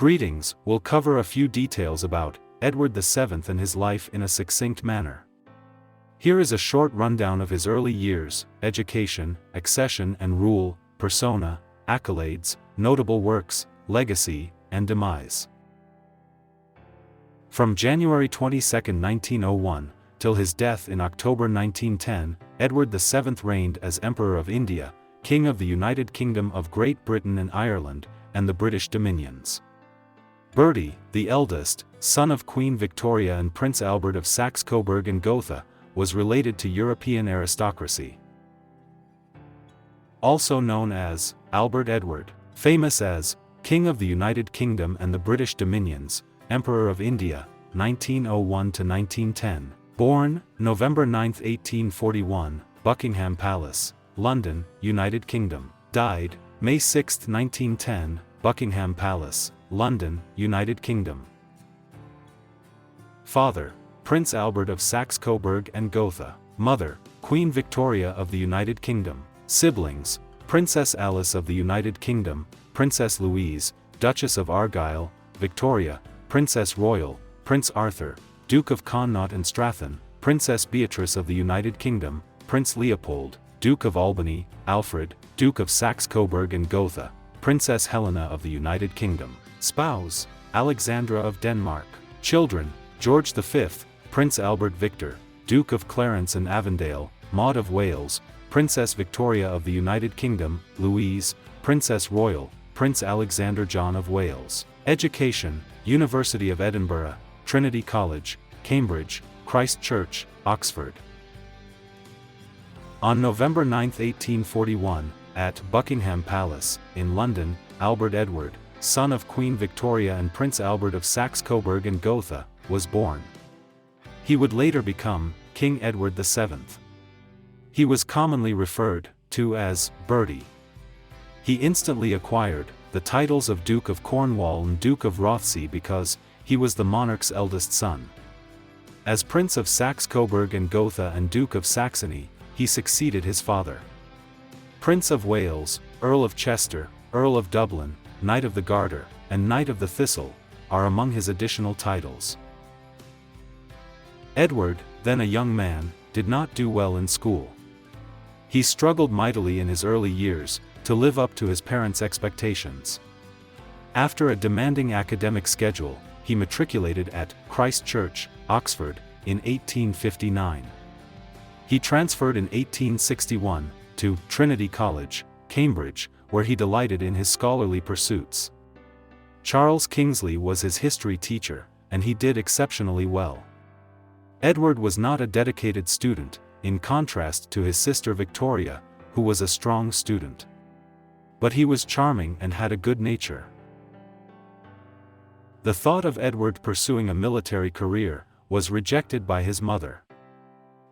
Greetings, we'll cover a few details about Edward VII and his life in a succinct manner. Here is a short rundown of his early years, education, accession and rule, persona, accolades, notable works, legacy, and demise. From January 22, 1901, till his death in October 1910, Edward VII reigned as Emperor of India, King of the United Kingdom of Great Britain and Ireland, and the British Dominions. Bertie, the eldest, son of Queen Victoria and Prince Albert of Saxe-Coburg and Gotha, was related to European aristocracy. Also known as Albert Edward, famous as King of the United Kingdom and the British Dominions, Emperor of India, 1901–1910, born November 9, 1841, Buckingham Palace, London, United Kingdom, died May 6, 1910, Buckingham Palace, London, United Kingdom. Father, Prince Albert of Saxe-Coburg and Gotha. Mother, Queen Victoria of the United Kingdom. Siblings, Princess Alice of the United Kingdom, Princess Louise, Duchess of Argyll, Victoria, Princess Royal, Prince Arthur, Duke of Connaught and Strathern, Princess Beatrice of the United Kingdom, Prince Leopold, Duke of Albany, Alfred, Duke of Saxe-Coburg and Gotha, Princess Helena of the United Kingdom. Spouse, Alexandra of Denmark. Children, George V, Prince Albert Victor, Duke of Clarence and Avondale, Maud of Wales, Princess Victoria of the United Kingdom, Louise, Princess Royal, Prince Alexander John of Wales. Education, University of Edinburgh, Trinity College, Cambridge, Christ Church, Oxford. On November 9, 1841, at Buckingham Palace, in London, Albert Edward, son of Queen Victoria and Prince Albert of Saxe-Coburg and Gotha, was born. He would later become King Edward VII. He was commonly referred to as Bertie. He instantly acquired the titles of Duke of Cornwall and Duke of Rothesay because he was the monarch's eldest son. As Prince of Saxe-Coburg and Gotha and Duke of Saxony, he succeeded his father. Prince of Wales, Earl of Chester, Earl of Dublin, Knight of the Garter, and Knight of the Thistle, are among his additional titles. Edward, then a young man, did not do well in school. He struggled mightily in his early years to live up to his parents' expectations. After a demanding academic schedule, he matriculated at Christ Church, Oxford, in 1859. He transferred in 1861 to Trinity College, Cambridge, where he delighted in his scholarly pursuits. Charles Kingsley was his history teacher, and he did exceptionally well. Edward was not a dedicated student, in contrast to his sister Victoria, who was a strong student. But he was charming and had a good nature. The thought of Edward pursuing a military career was rejected by his mother.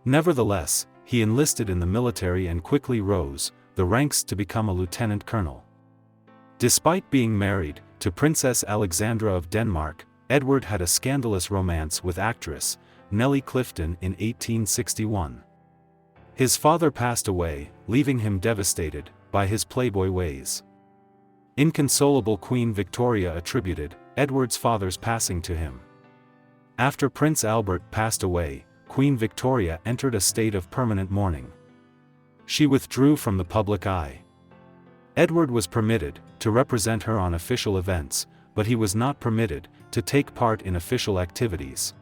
Nevertheless, he enlisted in the military and quickly rose the ranks to become a lieutenant colonel. Despite being married to Princess Alexandra of Denmark, Edward had a scandalous romance with actress Nellie Clifton in 1861. His father passed away, leaving him devastated by his playboy ways. Inconsolable Queen Victoria attributed Edward's father's passing to him. After Prince Albert passed away, Queen Victoria entered a state of permanent mourning. She withdrew from the public eye. Edward was permitted to represent her on official events, but he was not permitted to take part in official activities.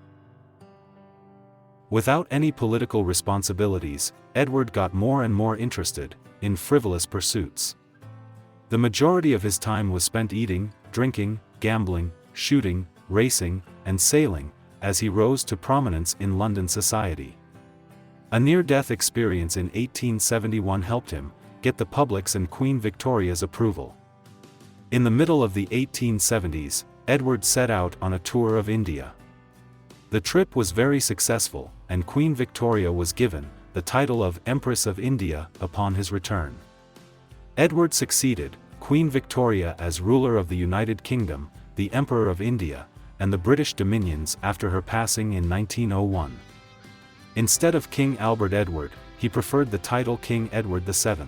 Without any political responsibilities, Edward got more and more interested in frivolous pursuits. The majority of his time was spent eating, drinking, gambling, shooting, racing, and sailing, as he rose to prominence in London society. A near-death experience in 1871 helped him get the public's and Queen Victoria's approval. In the middle of the 1870s, Edward set out on a tour of India. The trip was very successful, and Queen Victoria was given the title of Empress of India upon his return. Edward succeeded Queen Victoria as ruler of the United Kingdom, the Emperor of India, and the British Dominions after her passing in 1901. Instead of King Albert Edward, he preferred the title King Edward VII.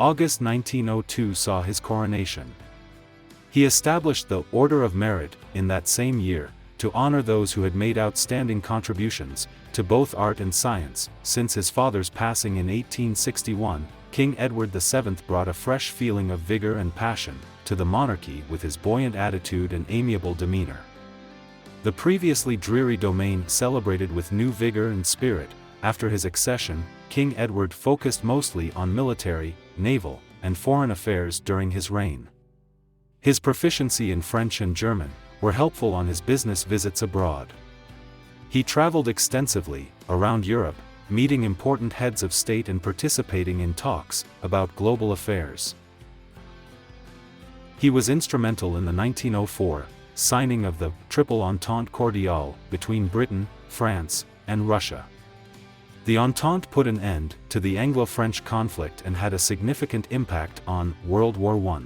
August 1902 saw his coronation. He established the Order of Merit in that same year, to honor those who had made outstanding contributions to both art and science. Since his father's passing in 1861, King Edward VII brought a fresh feeling of vigor and passion to the monarchy with his buoyant attitude and amiable demeanor. The previously dreary domain celebrated with new vigor and spirit. After his accession, King Edward focused mostly on military, naval, and foreign affairs during his reign. His proficiency in French and German were helpful on his business visits abroad. He traveled extensively around Europe, meeting important heads of state and participating in talks about global affairs. He was instrumental in the 1904 signing of the Triple Entente Cordiale between Britain, France, and Russia. The Entente put an end to the Anglo-French conflict and had a significant impact on World War I.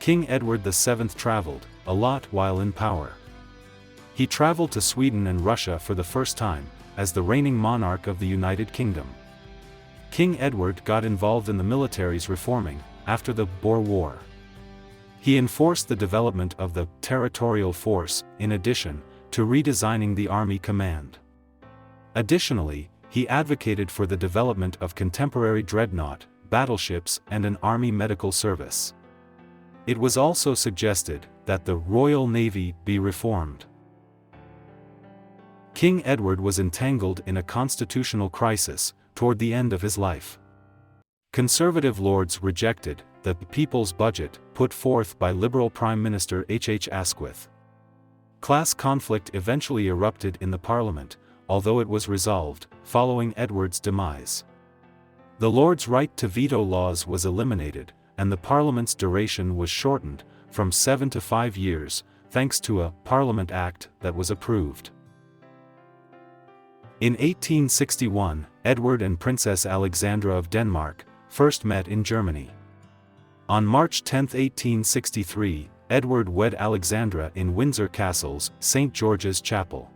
King Edward VII traveled a lot while in power. He traveled to Sweden and Russia for the first time, as the reigning monarch of the United Kingdom. King Edward got involved in the military's reforming after the Boer War. He enforced the development of the territorial force, in addition to redesigning the army command. Additionally, he advocated for the development of contemporary dreadnought battleships and an army medical service. It was also suggested that the Royal Navy be reformed. King Edward was entangled in a constitutional crisis toward the end of his life. Conservative lords rejected the People's Budget put forth by Liberal Prime Minister H. Asquith. Class conflict eventually erupted in the Parliament, although it was resolved following Edward's demise. The Lords' right to veto laws was eliminated, and the Parliament's duration was shortened from 7 to 5 years, thanks to a Parliament Act that was approved. In 1861, Edward and Princess Alexandra of Denmark first met in Germany. On March 10, 1863, Edward wed Alexandra in Windsor Castle's St. George's Chapel.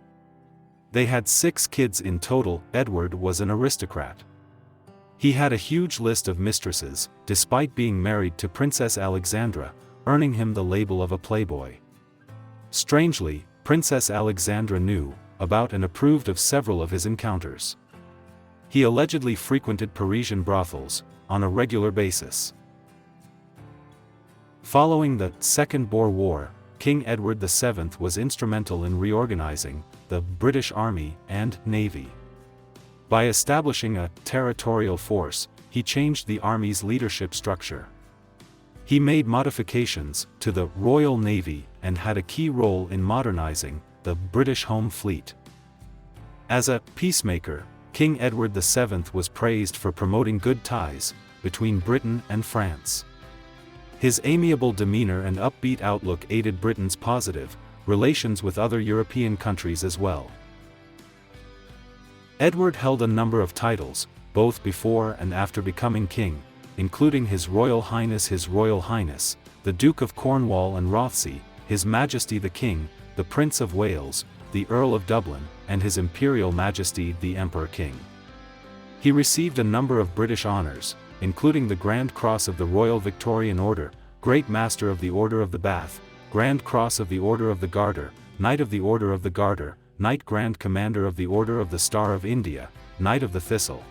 They had 6 kids in total. Edward was an aristocrat. He had a huge list of mistresses, despite being married to Princess Alexandra, earning him the label of a playboy. Strangely, Princess Alexandra knew about and approved of several of his encounters. He allegedly frequented Parisian brothels on a regular basis. Following the Second Boer War, King Edward VII was instrumental in reorganizing the British Army and Navy. By establishing a territorial force, he changed the Army's leadership structure. He made modifications to the Royal Navy and had a key role in modernizing the British Home Fleet. As a peacemaker, King Edward VII was praised for promoting good ties between Britain and France. His amiable demeanor and upbeat outlook aided Britain's positive relations with other European countries as well. Edward held a number of titles, both before and after becoming king, including His Royal Highness, the Duke of Cornwall and Rothesay, His Majesty the King, the Prince of Wales, the Earl of Dublin, and His Imperial Majesty the Emperor King. He received a number of British honours, including the Grand Cross of the Royal Victorian Order, Great Master of the Order of the Bath, Grand Cross of the Order of the Garter, Knight of the Order of the Garter, Knight Grand Commander of the Order of the Star of India, Knight of the Thistle,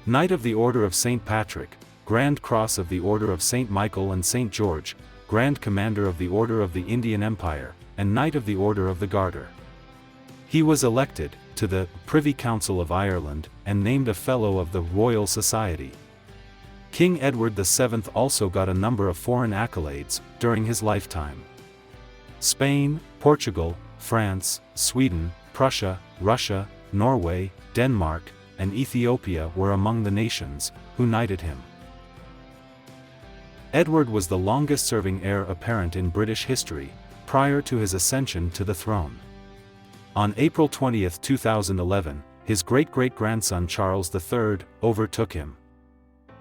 Knight of the Order of St. Patrick, Grand Cross of the Order of St. Michael and St. George, Grand Commander of the Order of the Indian Empire, and Knight of the Order of the Garter. He was elected to the Privy Council of Ireland and named a Fellow of the Royal Society. King Edward VII also got a number of foreign accolades during his lifetime. Spain, Portugal, France, Sweden, Prussia, Russia, Norway, Denmark, and Ethiopia were among the nations who knighted him. Edward was the longest-serving heir apparent in British history, prior to his ascension to the throne. On April 20, 2011, his great-great-grandson Charles III overtook him.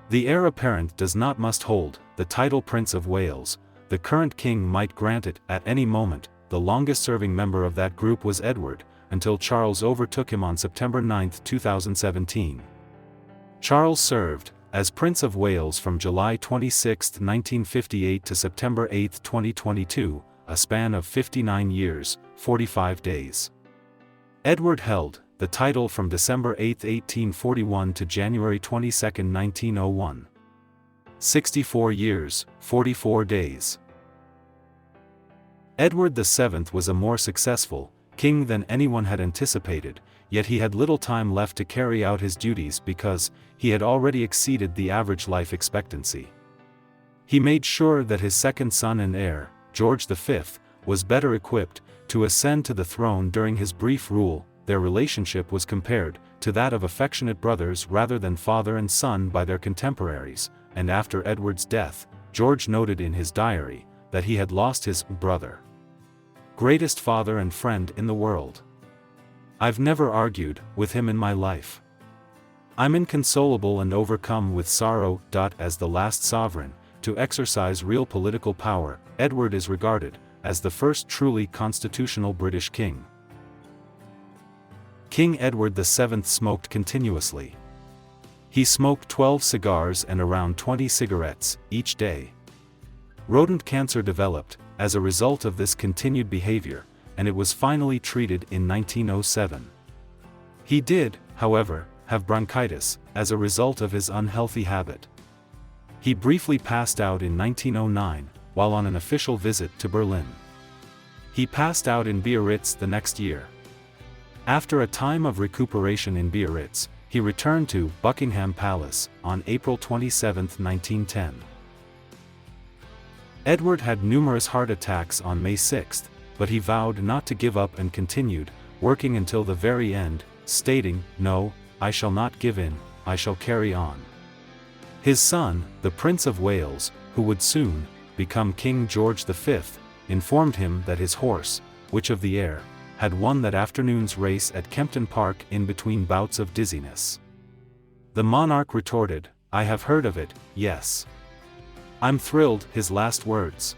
The heir apparent must hold the title Prince of Wales. The current king might grant it at any moment. The longest-serving member of that group was Edward, until Charles overtook him on September 9, 2017. Charles served as Prince of Wales from July 26, 1958 to September 8, 2022, a span of 59 years, 45 days. Edward held the title from December 8, 1841 to January 22, 1901. 64 years, 44 days. Edward VII was a more successful king than anyone had anticipated, yet he had little time left to carry out his duties because he had already exceeded the average life expectancy. He made sure that his second son and heir, George V, was better equipped to ascend to the throne during his brief rule. Their relationship was compared to that of affectionate brothers rather than father and son by their contemporaries, and after Edward's death, George noted in his diary that he had lost his brother. Greatest father and friend in the world. I've never argued with him in my life. I'm inconsolable and overcome with sorrow. As the last sovereign to exercise real political power, Edward is regarded as the first truly constitutional British king. King Edward VII smoked continuously. He smoked 12 cigars and around 20 cigarettes each day. Rodent cancer developed as a result of this continued behavior, and it was finally treated in 1907. He did, however, have bronchitis as a result of his unhealthy habit. He briefly passed out in 1909 while on an official visit to Berlin. He passed out in Biarritz the next year. After a time of recuperation in Biarritz, he returned to Buckingham Palace on April 27, 1910. Edward had numerous heart attacks on May 6, but he vowed not to give up and continued working until the very end, stating, "No, I shall not give in, I shall carry on." His son, the Prince of Wales, who would soon become King George V, informed him that his horse, which of the heir, had won that afternoon's race at Kempton Park in between bouts of dizziness. The monarch retorted, "I have heard of it, yes. I'm thrilled," his last words.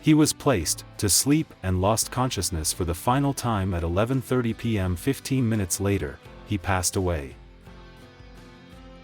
He was placed to sleep and lost consciousness for the final time at 11:30 p.m. 15 minutes later, he passed away.